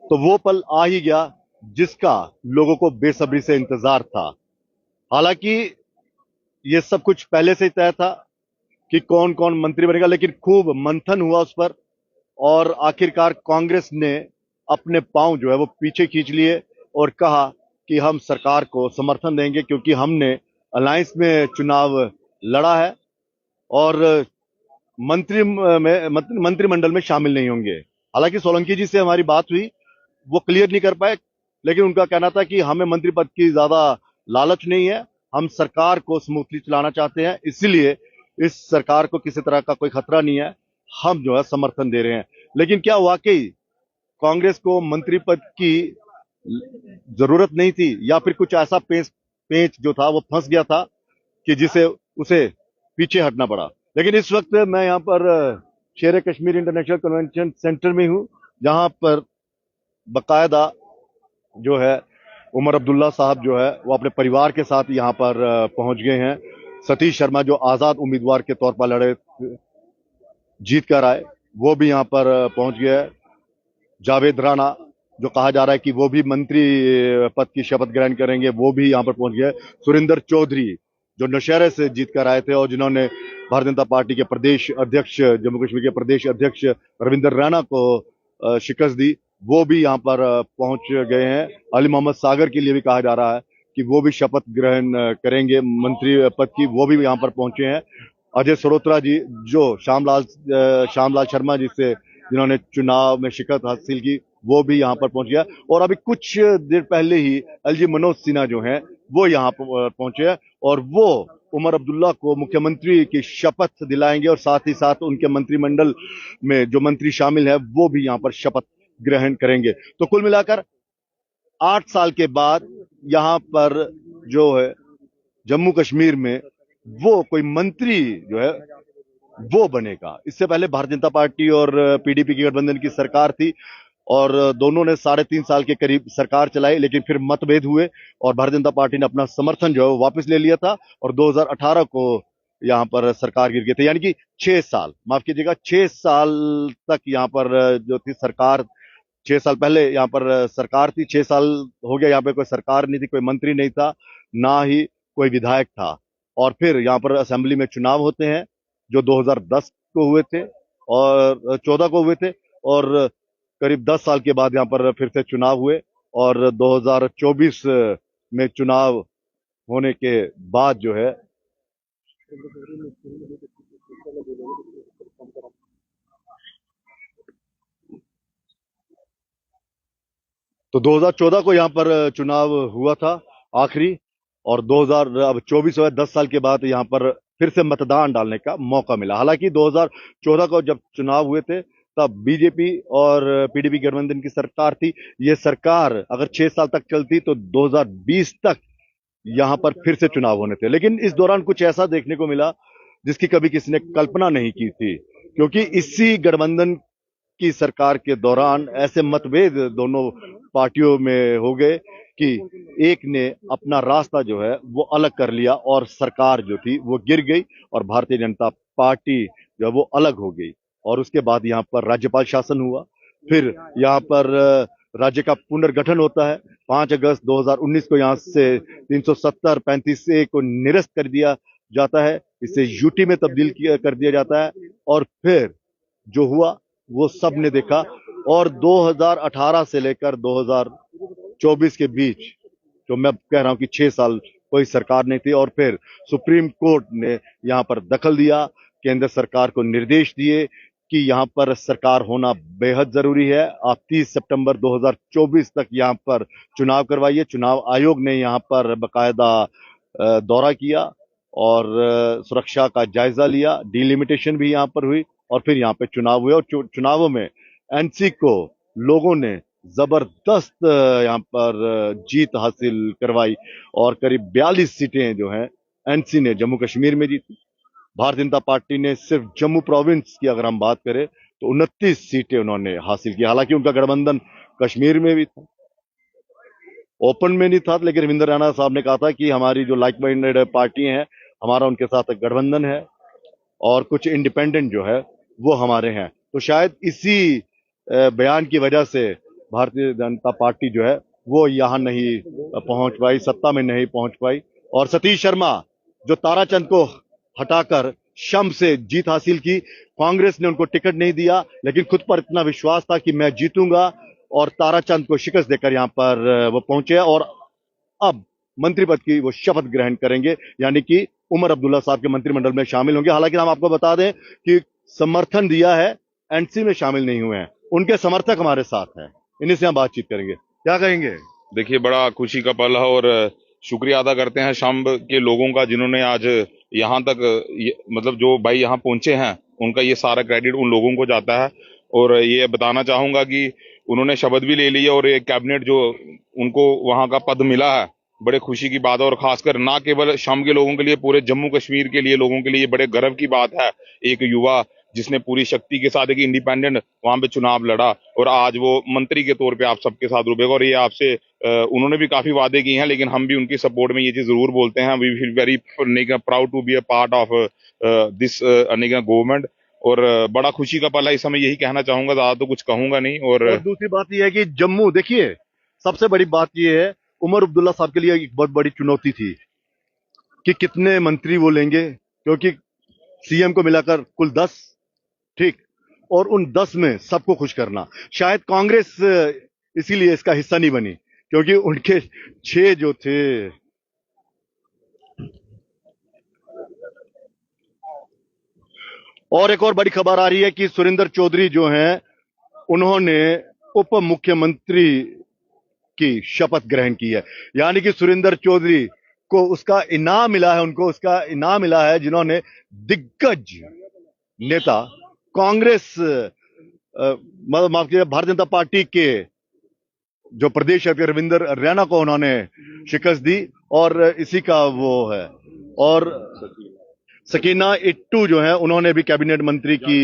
तो वो पल आ ही गया जिसका लोगों को बेसब्री से इंतजार था। हालांकि ये सब कुछ पहले से ही तय था कि कौन कौन मंत्री बनेगा, लेकिन खूब मंथन हुआ उस पर और आखिरकार कांग्रेस ने अपने पांव जो है वो पीछे खींच लिए और कहा कि हम सरकार को समर्थन देंगे क्योंकि हमने अलायंस में चुनाव लड़ा है और मंत्रिमंडल में शामिल नहीं होंगे। हालांकि सोलंकी जी से हमारी बात हुई, वो क्लियर नहीं कर पाए, लेकिन उनका कहना था कि हमें मंत्री पद की ज्यादा लालच नहीं है, हम सरकार को स्मूथली चलाना चाहते हैं, इसीलिए इस सरकार को किसी तरह का कोई खतरा नहीं है, हम जो है समर्थन दे रहे हैं। लेकिन क्या वाकई कांग्रेस को मंत्री पद की जरूरत नहीं थी या फिर कुछ ऐसा पेच पेच जो था वो फंस गया था कि जिसे उसे पीछे हटना पड़ा। लेकिन इस वक्त मैं यहाँ पर शेर कश्मीर इंटरनेशनल कन्वेंशन सेंटर में हूँ, जहां पर बकायदा जो है उमर अब्दुल्ला साहब जो है वो अपने परिवार के साथ यहाँ पर पहुंच गए हैं। सतीश शर्मा जो आजाद उम्मीदवार के तौर पर लड़े जीत कर आए, वो भी यहाँ पर पहुंच गया है। जावेद राणा जो कहा जा रहा है कि वो भी मंत्री पद की शपथ ग्रहण करेंगे, वो भी यहाँ पर पहुंच गया है। सुरेंद्र चौधरी जो नौशहरे से जीत कर आए थे और जिन्होंने भारतीय जनता पार्टी के प्रदेश अध्यक्ष, जम्मू कश्मीर के प्रदेश अध्यक्ष रविंदर रैना को शिकस्त दी, वो भी यहाँ पर पहुंच गए हैं। अली मोहम्मद सागर के लिए भी कहा जा रहा है कि वो भी शपथ ग्रहण करेंगे मंत्री पद की, वो भी यहाँ पर पहुंचे हैं। अजय सरोत्रा जी जो श्यामलाल शर्मा जी से जिन्होंने चुनाव में शिकस्त हासिल की, वो भी यहाँ पर पहुंच गया। और अभी कुछ देर पहले ही एलजी मनोज सिन्हा जो हैं वो यहाँ पर पहुंचे हैं और वो उमर अब्दुल्ला को मुख्यमंत्री की शपथ दिलाएंगे और साथ ही साथ उनके मंत्रिमंडल में जो मंत्री शामिल है वो भी यहाँ पर शपथ ग्रहण करेंगे। तो कुल मिलाकर 8 साल के बाद यहाँ पर जो है जम्मू कश्मीर में वो कोई मंत्री जो है वो बनेगा। इससे पहले भारतीय जनता पार्टी और पीडीपी की गठबंधन की सरकार थी और दोनों ने 3.5 साल के करीब सरकार चलाई, लेकिन फिर मतभेद हुए और भारतीय जनता पार्टी ने अपना समर्थन जो है वो वापस ले लिया था और 2018 को यहाँ पर सरकार गिर गई थी। यानी कि 6 साल, माफ कीजिएगा, 6 साल तक यहाँ पर जो थी सरकार, 6 साल पहले यहाँ पर सरकार थी, 6 साल हो गया यहाँ पे कोई सरकार नहीं थी, कोई मंत्री नहीं था, ना ही कोई विधायक था। और फिर यहाँ पर असेंबली में चुनाव होते हैं जो 2010 को हुए थे और 14 को हुए थे और करीब 10 साल के बाद यहाँ पर फिर से चुनाव हुए और 2024 में चुनाव होने के बाद जो है तो 2014 को यहाँ पर चुनाव हुआ था आखिरी, और 2000 अब 24 हो 10 साल के बाद यहाँ पर फिर से मतदान डालने का मौका मिला। हालांकि 2014 को जब चुनाव हुए थे तब बीजेपी और पीडीपी गठबंधन की सरकार थी। ये सरकार अगर 6 साल तक चलती तो 2020 तक यहाँ पर फिर से चुनाव होने थे, लेकिन इस दौरान कुछ ऐसा देखने को मिला जिसकी कभी किसी ने कल्पना नहीं की थी, क्योंकि इसी गठबंधन की सरकार के दौरान ऐसे मतभेद दोनों पार्टियों में हो गए कि एक ने अपना रास्ता जो है वो अलग कर लिया और सरकार जो थी वो गिर गई और भारतीय जनता पार्टी जो है वो अलग हो गई। और उसके बाद यहाँ पर राज्यपाल शासन हुआ, फिर यहाँ पर राज्य का पुनर्गठन होता है। 5 अगस्त 2019 को यहाँ से 370 35 ए को निरस्त कर दिया जाता है, इसे यूटी में तब्दील कर दिया जाता है और फिर जो हुआ वो सब ने देखा। और 2018 से लेकर 2024 के बीच जो मैं कह रहा हूं कि 6 साल कोई सरकार नहीं थी और फिर सुप्रीम कोर्ट ने यहां पर दखल दिया, केंद्र सरकार को निर्देश दिए कि यहां पर सरकार होना बेहद जरूरी है। आप 30 सितंबर 2024 तक यहां पर चुनाव करवाइए। चुनाव आयोग ने यहां पर बकायदा दौरा किया और सुरक्षा का जायजा लिया, डिलिमिटेशन भी यहां पर हुई और फिर यहाँ पे चुनाव हुए और चुनावों में एनसी को लोगों ने जबरदस्त यहाँ पर जीत हासिल करवाई और करीब 42 सीटें जो हैं एनसी ने जम्मू कश्मीर में जीती। भारतीय जनता पार्टी ने सिर्फ जम्मू प्रोविंस की अगर हम बात करें तो 29 सीटें उन्होंने हासिल की। हालांकि उनका गठबंधन कश्मीर में भी था, ओपन में नहीं था, लेकिन रविंद्र रैना साहब ने कहा था कि हमारी जो लाइक माइंडेड पार्टी हैं, हमारा उनके साथ गठबंधन है और कुछ इंडिपेंडेंट जो है वो हमारे हैं। तो शायद इसी बयान की वजह से भारतीय जनता पार्टी जो है वो यहाँ नहीं पहुंच पाई, सत्ता में नहीं पहुंच पाई। और सतीश शर्मा जो ताराचंद को हटाकर शम से जीत हासिल की, कांग्रेस ने उनको टिकट नहीं दिया, लेकिन खुद पर इतना विश्वास था कि मैं जीतूंगा, और ताराचंद को शिकस्त देकर यहाँ पर वो पहुंचे और अब मंत्री पद की वो शपथ ग्रहण करेंगे, यानी कि उमर अब्दुल्ला साहब के मंत्रिमंडल में शामिल होंगे। हालांकि हम आपको बता दें कि समर्थन दिया है, एनसी में शामिल नहीं हुए हैं, उनके समर्थक हमारे साथ हैं, इन्हीं से हम बातचीत करेंगे। क्या कहेंगे? देखिए, बड़ा खुशी का पल है और शुक्रिया अदा करते हैं शाम के लोगों का, जिन्होंने आज यहाँ तक मतलब जो भाई यहाँ पहुंचे हैं, उनका ये सारा क्रेडिट उन लोगों को जाता है। और ये बताना चाहूंगा कि उन्होंने शपथ भी ले ली है और ये कैबिनेट जो उनको वहां का पद मिला है, बड़े खुशी की बात है। और खासकर ना केवल शाम के लोगों के लिए, पूरे जम्मू कश्मीर के लिए लोगों के लिए बड़े गर्व की बात है। एक युवा जिसने पूरी शक्ति के साथ एक इंडिपेंडेंट वहां पे चुनाव लड़ा और आज वो मंत्री के तौर पे आप सबके साथ रुकेगा। और ये आपसे उन्होंने भी काफी वादे किए हैं, लेकिन हम भी उनकी सपोर्ट में ये चीज जरूर बोलते हैं, we feel very proud to be a part of this government. और बड़ा खुशी का पल है, इस समय यही कहना चाहूंगा, ज्यादा तो कुछ कहूंगा नहीं। और दूसरी बात यह है कि जम्मू, देखिए सबसे बड़ी बात यह है, उमर अब्दुल्ला साहब के लिए एक बहुत बड़ी चुनौती थी कि कितने मंत्री वो लेंगे, क्योंकि सीएम को मिलाकर कुल 10, ठीक, और उन 10 में सबको खुश करना। शायद कांग्रेस इसीलिए इसका हिस्सा नहीं बनी, क्योंकि उनके 6 जो थे, और एक और बड़ी खबर आ रही है कि सुरेंद्र चौधरी जो हैं, उन्होंने उप मुख्यमंत्री की शपथ ग्रहण की है। यानी कि सुरेंद्र चौधरी को उसका इनाम मिला है, उनको उसका इनाम मिला है, जिन्होंने दिग्गज नेता कांग्रेस माफ कीजिए भारतीय जनता पार्टी के जो प्रदेश अध्यक्ष रविंद्र रैना को उन्होंने शिकस्त दी, और इसी का वो है। और सकीना इट्टू जो है, उन्होंने भी कैबिनेट मंत्री की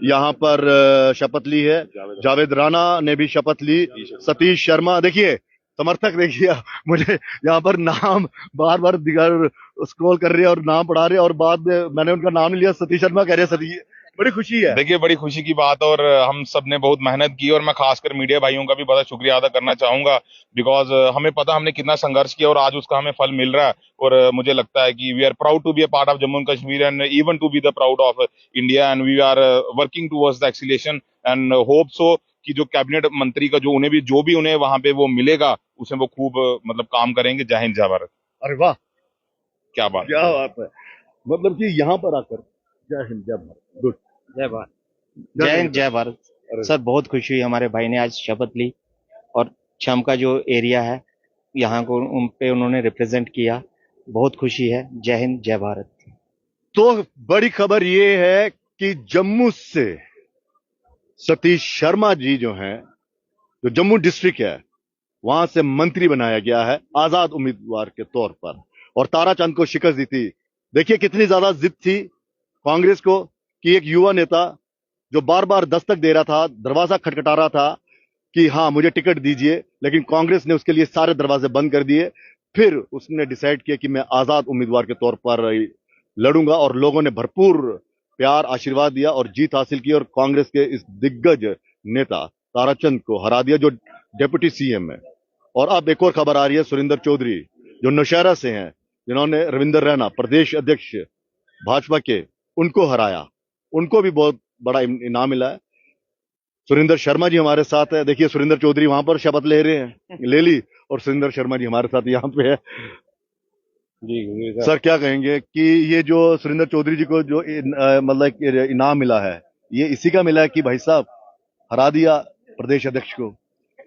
यहाँ पर शपथ ली है। जावेद राणा ने भी शपथ ली। सतीश शर्मा, देखिए समर्थक, देखिए मुझे यहाँ पर नाम बार बार दिगर स्क्रॉल कर रहे हैं और नाम पढ़ा रहे हैं, और बाद में मैंने उनका नाम नहीं लिया, सतीश शर्मा कह रहे हैं। सतीश, बड़ी खुशी है। देखिए, बड़ी खुशी की बात, और हम सब ने बहुत मेहनत की और मैं खासकर मीडिया भाइयों का भी बड़ा शुक्रिया अदा करना चाहूंगा, बिकॉज हमें पता हमने कितना संघर्ष किया और आज उसका हमें फल मिल रहा है। और मुझे लगता है कि we are proud to be a part of Jammu and Kashmir and even to be the proud of India, and we are working towards the acceleration and hope so कि जो कैबिनेट मंत्री का जो भी उन्हें वहां पे वो मिलेगा, उसमें वो खूब मतलब काम करेंगे। जय हिंद, जय भारत। अरे वाह, क्या बात है, मतलब कि यहाँ पर आकर जय हिंद जय भारत, गुड, जय भारत, जय हिंद जय भारत। सर बहुत खुशी हुई, हमारे भाई ने आज शपथ ली और शाम का जो एरिया है यहाँ को उन पे उन्होंने रिप्रेजेंट किया, बहुत खुशी है। जय हिंद जय भारत। तो बड़ी खबर ये है कि जम्मू से सतीश शर्मा जी जो हैं, जो जम्मू डिस्ट्रिक्ट है, वहां से मंत्री बनाया गया है आजाद उम्मीदवार के तौर पर, और ताराचंद को शिकस्त दी थी। देखिए कितनी ज्यादा जिद थी कांग्रेस को कि एक युवा नेता जो बार बार दस्तक दे रहा था, दरवाजा खटखटा रहा था कि हाँ मुझे टिकट दीजिए, लेकिन कांग्रेस ने उसके लिए सारे दरवाजे बंद कर दिए। फिर उसने डिसाइड किया कि मैं आजाद उम्मीदवार के तौर पर लड़ूंगा, और लोगों ने भरपूर प्यार आशीर्वाद दिया और जीत हासिल की, और कांग्रेस के इस दिग्गज नेता ताराचंद को हरा दिया, जो डेप्यूटी सीएम है। और अब एक और खबर आ रही है, सुरेंद्र चौधरी जो नौशहरा से हैं, जिन्होंने रविंद्र रैना प्रदेश अध्यक्ष भाजपा के, उनको हराया, उनको भी बहुत बड़ा इनाम मिला है। सुरेंद्र शर्मा जी हमारे साथ है, देखिए सुरेंद्र चौधरी वहां पर शपथ ले रहे हैं, ले ली, और सुरेंद्र शर्मा जी हमारे साथ यहाँ पे है। जी सर, क्या कहेंगे कि ये जो सुरेंद्र चौधरी जी को जो मतलब इनाम मिला है, ये इसी का मिला है कि भाई साहब हरा दिया प्रदेश अध्यक्ष को?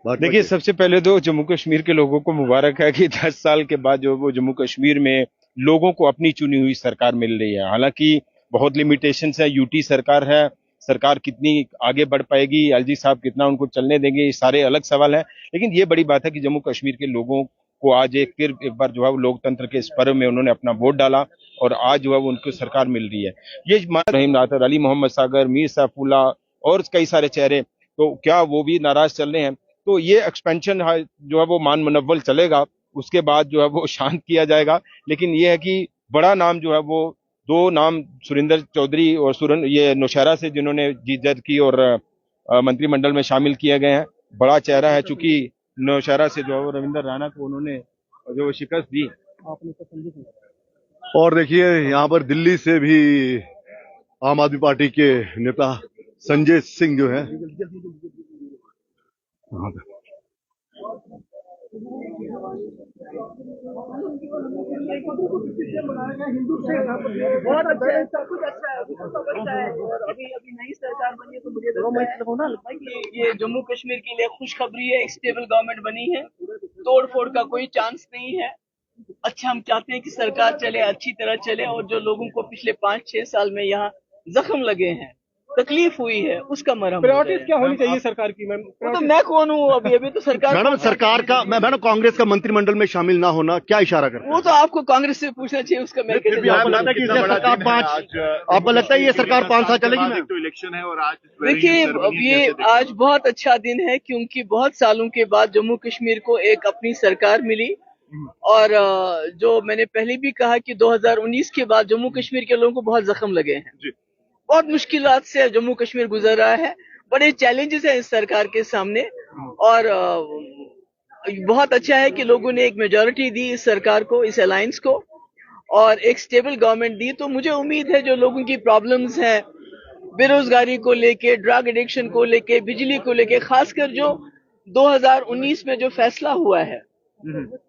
देखिए, सबसे पहले तो जम्मू कश्मीर के लोगों को मुबारक है कि 10 साल के बाद जो वो जम्मू कश्मीर में लोगों को अपनी चुनी हुई सरकार मिल रही है। हालांकि बहुत लिमिटेशंस है, यूटी सरकार है, सरकार कितनी आगे बढ़ पाएगी, एलजी साहब कितना उनको चलने देंगे, ये सारे अलग सवाल है। लेकिन ये बड़ी बात है कि जम्मू कश्मीर के लोगों को आज फिर एक बार जो है वो लोकतंत्र के इस पर्व में उन्होंने अपना वोट डाला और आज जो है वो उनको सरकार मिल रही है। ये रहीम रातर, अली मोहम्मद सागर, मीर सैफुल्ला और कई सारे चेहरे, तो क्या वो भी नाराज चल रहे हैं? तो ये एक्सपेंशन जो है वो मान मुनव्वल चलेगा, उसके बाद जो है वो शांत किया जाएगा। लेकिन ये है कि बड़ा नाम जो है वो 2 नाम सुरेंद्र चौधरी और ये नौशहरा से जिन्होंने जीत दर्ज की और मंत्रिमंडल में शामिल किए गए हैं, बड़ा चेहरा है, चूंकि नौशहरा से जो है वो रविंदर राणा को उन्होंने जो शिकस्त दी। और देखिए यहाँ पर दिल्ली से भी आम आदमी पार्टी के नेता संजय सिंह जो है वहाँ पे। बहुत अच्छा है, सब कुछ अच्छा है, सब अच्छा है। और अभी नई सरकार बनी है तो मुझे लगता है कि ये जम्मू कश्मीर के लिए खुशखबरी है। एक स्टेबल गवर्नमेंट बनी है, तोड़ फोड़ का कोई चांस नहीं है। अच्छा, हम चाहते हैं कि सरकार चले, अच्छी तरह चले, और जो लोगों को पिछले 5-6 साल में यहाँ जख्म लगे हैं, तकलीफ हुई है, उसका मरहम प्रायोरिटीज क्या होनी चाहिए सरकार की मैम? तो मैं कौन हूँ अभी तो सरकार मैडम सरकार का मैडम कांग्रेस का मंत्रिमंडल में शामिल ना होना क्या इशारा करता है? वो तो आपको कांग्रेस से पूछना चाहिए, उसका मैं कैसे भी आपको लगता है कि ये सरकार आपको लगता है ये सरकार 5 साल चलेगी मैम? तो इलेक्शन है और आज देखिए, अब ये आज बहुत अच्छा दिन है क्योंकि बहुत सालों के बाद जम्मू कश्मीर को एक अपनी सरकार मिली। और जो मैंने पहले भी कहा कि 2019 के बाद जम्मू कश्मीर के लोगों को बहुत जख्म लगे हैं, बहुत मुश्किलात से जम्मू कश्मीर गुजर रहा है, बड़े चैलेंजेस हैं इस सरकार के सामने। और बहुत अच्छा है कि लोगों ने एक मेजॉरिटी दी इस सरकार को, इस अलायंस को, और एक स्टेबल गवर्नमेंट दी। तो मुझे उम्मीद है जो लोगों की प्रॉब्लम्स हैं, बेरोजगारी को लेके, ड्रग एडिक्शन को लेके, बिजली को लेके, खासकर जो 2019 में जो फैसला हुआ है,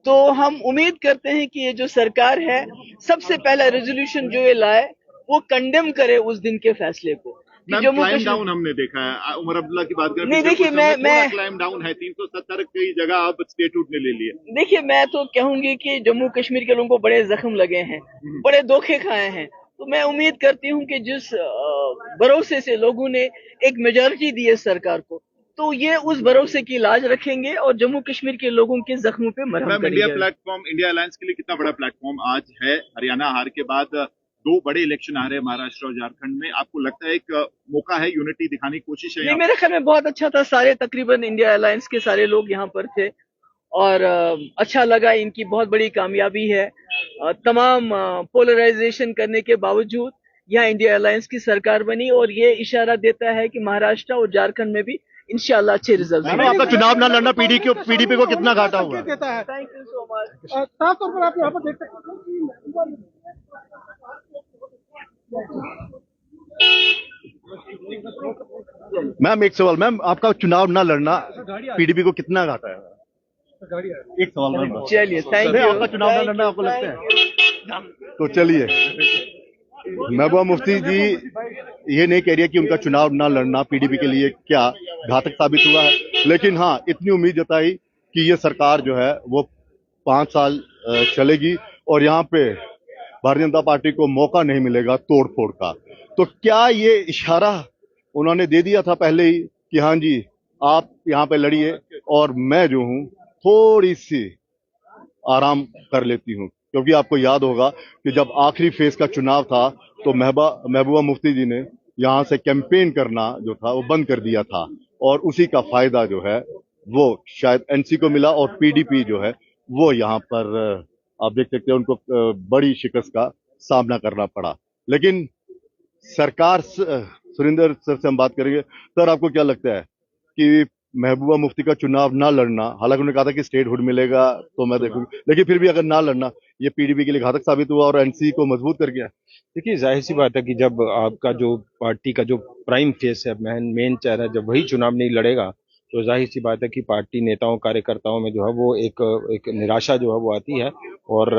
तो हम उम्मीद करते हैं कि ये जो सरकार है, सबसे पहला रेजोल्यूशन जो ये लाए वो कंडेम करे उस दिन के फैसले को। जम्मू कश्मीर डाउन हमने देखा है, उमर अब्दुल्ला की बात करें, नहीं देखिए, मैं क्लाइम डाउन है, 370 कई जगह अब स्टेटहुड ने ले लिया। देखिए, मैं तो कहूंगी कि जम्मू कश्मीर के लोगों को बड़े जख्म लगे हैं, बड़े धोखे खाए हैं। तो मैं उम्मीद करती हूं कि जिस भरोसे से लोगों ने एक मेजॉरिटी दी है सरकार को, तो ये उस भरोसे की लाज रखेंगे और जम्मू कश्मीर के लोगों के जख्मों पे मरहम करेंगे। इंडिया प्लेटफॉर्म, इंडिया अलायंस के लिए कितना बड़ा प्लेटफॉर्म आज है? हरियाणा हार के बाद 2 बड़े इलेक्शन आ रहे हैं, महाराष्ट्र और झारखंड में। आपको लगता है एक मौका है, यूनिटी दिखाने की कोशिश है? नहीं, मेरे ख्याल में बहुत अच्छा था। सारे तकरीबन इंडिया अलायंस के सारे लोग यहाँ पर थे और अच्छा लगा। इनकी बहुत बड़ी कामयाबी है। तमाम पोलराइजेशन करने के बावजूद यहाँ इंडिया अलायंस की सरकार बनी, और ये इशारा देता है कि महाराष्ट्र और झारखंड में भी इंशाल्लाह अच्छे रिजल्ट। आपका चुनाव ना लड़ना पीडीपी को कितना घाटा हुआ? देता है। Thank you so much. खास तौर पर आप यहाँ पर देख सकते हैं मैम एक सवाल, मैम आपका चुनाव ना लड़ना पीडीपी को कितना घाटा है? एक सवाल मैम। चलिए, थैंक यू। आपका चुनाव ना लड़ना आपको लगता है? तो चलिए, महबूबा मुफ्ती जी ये नहीं कह रही है कि उनका चुनाव ना लड़ना पीडीपी के लिए क्या घातक साबित हुआ है, लेकिन हाँ इतनी उम्मीद जताई कि ये सरकार जो है वो 5 साल चलेगी और यहाँ पे भारतीय जनता पार्टी को मौका नहीं मिलेगा तोड़फोड़ का। तो क्या ये इशारा उन्होंने दे दिया था पहले ही कि हाँ जी आप यहाँ पे लड़िए और मैं जो हूँ थोड़ी सी आराम कर लेती हूँ? क्योंकि आपको याद होगा कि जब आखिरी फेज का चुनाव था तो महबूबा मुफ्ती जी ने यहाँ से कैंपेन करना जो था वो बंद कर दिया था, और उसी का फायदा जो है वो शायद एनसी को मिला और पीडीपी जो है वो यहाँ पर आप देख सकते हैं उनको बड़ी शिकस्त का सामना करना पड़ा। लेकिन सरकार, सुरेंद्र सर से हम बात करेंगे। सर आपको क्या लगता है कि महबूबा मुफ्ती का चुनाव ना लड़ना, हालांकि उन्होंने कहा था कि स्टेटहुड मिलेगा तो मैं देखूंगी, लेकिन फिर भी अगर ना लड़ना ये पीडीपी के लिए घातक साबित हुआ और एनसी को मजबूत कर गया? देखिए, जाहिर सी बात है कि जब आपका जो पार्टी का जो प्राइम फेस है, मेन चेहरा, जब वही चुनाव नहीं लड़ेगा तो जाहिर सी बात है कि पार्टी नेताओं कार्यकर्ताओं में जो है वो एक निराशा जो है वो आती है। और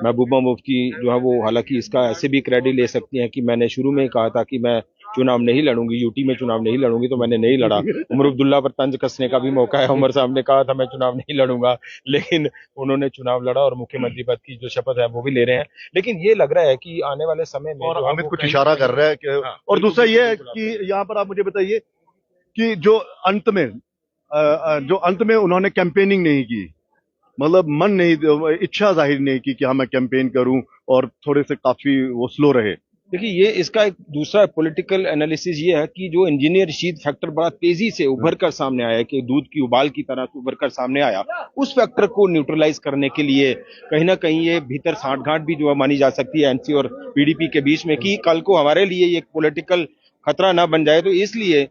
महबूबा मुफ्ती जो है वो हालांकि इसका ऐसे भी क्रेडिट ले सकती हैं कि मैंने शुरू में ही कहा था कि मैं चुनाव नहीं लड़ूंगी, यूटी में चुनाव नहीं लड़ूंगी, तो मैंने नहीं लड़ा। उमर अब्दुल्ला पर तंज कसने का भी मौका है। उमर साहब ने कहा था मैं चुनाव नहीं लड़ूंगा, लेकिन उन्होंने चुनाव लड़ा और मुख्यमंत्री पद की जो शपथ है वो भी ले रहे हैं। लेकिन ये लग रहा है कि आने वाले समय में और अमित कुछ इशारा कर रहा है कि और दूसरा ये है कि यहाँ पर आप मुझे बताइए कि जो अंत में उन्होंने कैंपेनिंग नहीं की, मतलब मन नहीं, इच्छा जाहिर नहीं की कि हाँ मैं कैंपेन करूं, और थोड़े से काफी वो स्लो रहे। देखिए, ये इसका एक दूसरा पॉलिटिकल एनालिसिस ये है कि जो इंजीनियर शीत फैक्टर बड़ा तेजी से उभर कर सामने आया, कि दूध की उबाल की तरह उभर कर सामने आया, उस फैक्टर को न्यूट्रलाइज करने के लिए कहीं ना कहीं ये भीतर साठगांठ भी जो है मानी जा सकती है एनसी और पीडीपी के बीच में, कि कल को हमारे लिए ये एक पॉलिटिकल खतरा ना बन जाए। तो इसलिए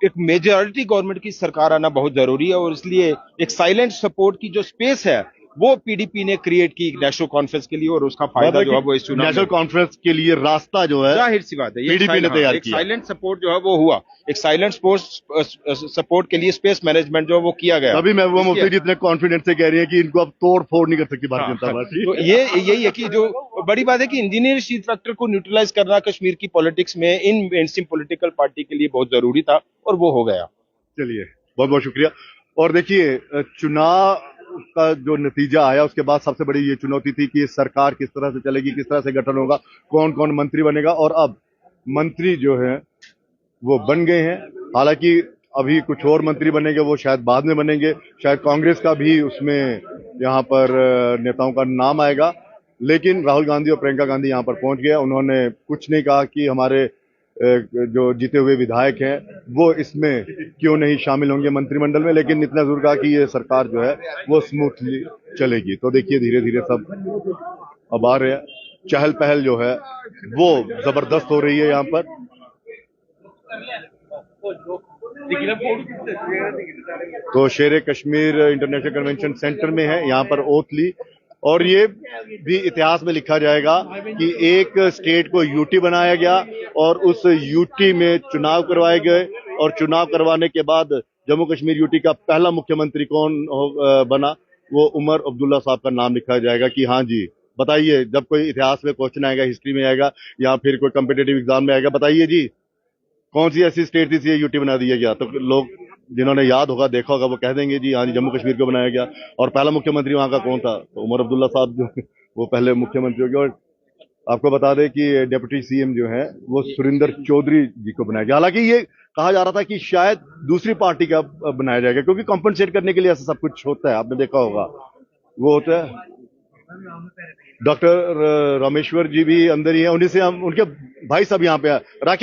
एक मेजॉरिटी गवर्नमेंट की सरकार आना बहुत जरूरी है, और इसलिए एक साइलेंट सपोर्ट की जो स्पेस है वो पीडीपी ने क्रिएट की नेशनल कॉन्फ्रेंस के लिए, और उसका फायदा जो है वो इस चुनाव नेशनल कॉन्फ्रेंस के लिए रास्ता जो है जाहिर सी बात है ये PDP ने तैयार एक किया। साइलेंट सपोर्ट जो है वो हुआ, एक साइलेंट सपोर्ट के लिए स्पेस मैनेजमेंट जो है वो किया गया। तभी महबूबा इसलिए- मुफ्ती जी इतने कॉन्फिडेंस से कह रही है कि इनको अब तोड़ फोड़ नहीं कर सकती भारतीय हाँ, जनता पार्टी। तो ये यही है कि जो बड़ी बात है कि इंजीनियर फैक्टर को न्यूट्रलाइज करना कश्मीर की पॉलिटिक्स में इन मेनस्ट्रीम पॉलिटिकल पार्टी के लिए बहुत जरूरी था, और वो हो गया। चलिए, बहुत बहुत शुक्रिया। और देखिए, चुनाव का जो नतीजा आया उसके बाद सबसे बड़ी ये चुनौती थी कि सरकार किस तरह से चलेगी, किस तरह से गठन होगा, कौन कौन मंत्री बनेगा। और अब मंत्री जो है वो बन गए हैं। हालांकि अभी कुछ और मंत्री बनेंगे, वो शायद बाद में बनेंगे, शायद कांग्रेस का भी उसमें यहाँ पर नेताओं का नाम आएगा। लेकिन राहुल गांधी और प्रियंका गांधी यहाँ पर पहुंच गए। उन्होंने कुछ नहीं कहा कि हमारे जो जीते हुए विधायक हैं वो इसमें क्यों नहीं शामिल होंगे मंत्रिमंडल में, लेकिन इतना जरूर कहा कि ये सरकार जो है वो स्मूथली चलेगी। तो देखिए, धीरे धीरे सब अब आ रहे हैं। चहल पहल जो है वो जबरदस्त हो रही है यहाँ पर। तो शेर कश्मीर इंटरनेशनल कन्वेंशन सेंटर में है, यहाँ पर ओथ ली। और ये भी इतिहास में लिखा जाएगा कि एक स्टेट को यूटी बनाया गया और उस यूटी में चुनाव करवाए गए, और चुनाव करवाने के बाद जम्मू कश्मीर यूटी का पहला मुख्यमंत्री कौन बना, वो उमर अब्दुल्ला साहब का नाम लिखा जाएगा। कि हाँ जी, बताइए, जब कोई इतिहास में क्वेश्चन आएगा, हिस्ट्री में आएगा या फिर कोई कम्पिटेटिव एग्जाम में आएगा, बताइए जी कौन सी ऐसी स्टेट थी जिसे यूटी बना दिया गया। तो लोग जिन्होंने याद होगा, देखा होगा, वो कह देंगे जी हाँ जी, जम्मू कश्मीर को बनाया गया। और पहला मुख्यमंत्री वहां का कौन था? तो उमर अब्दुल्ला साहब जो वो पहले मुख्यमंत्री हो गए। और आपको बता दें कि डिप्टी सीएम जो है वो सुरिंदर चौधरी जी को बनाया गया। हालांकि ये कहा जा रहा था कि शायद दूसरी पार्टी का बनाया जाएगा, क्योंकि कॉम्पनसेट करने के लिए ऐसा सब कुछ होता है, आपने देखा होगा। वो होता है डॉक्टर रामेश्वर जी भी अंदर ही है, उन्हीं से हम, उनके भाई साहब यहाँ पे राकेश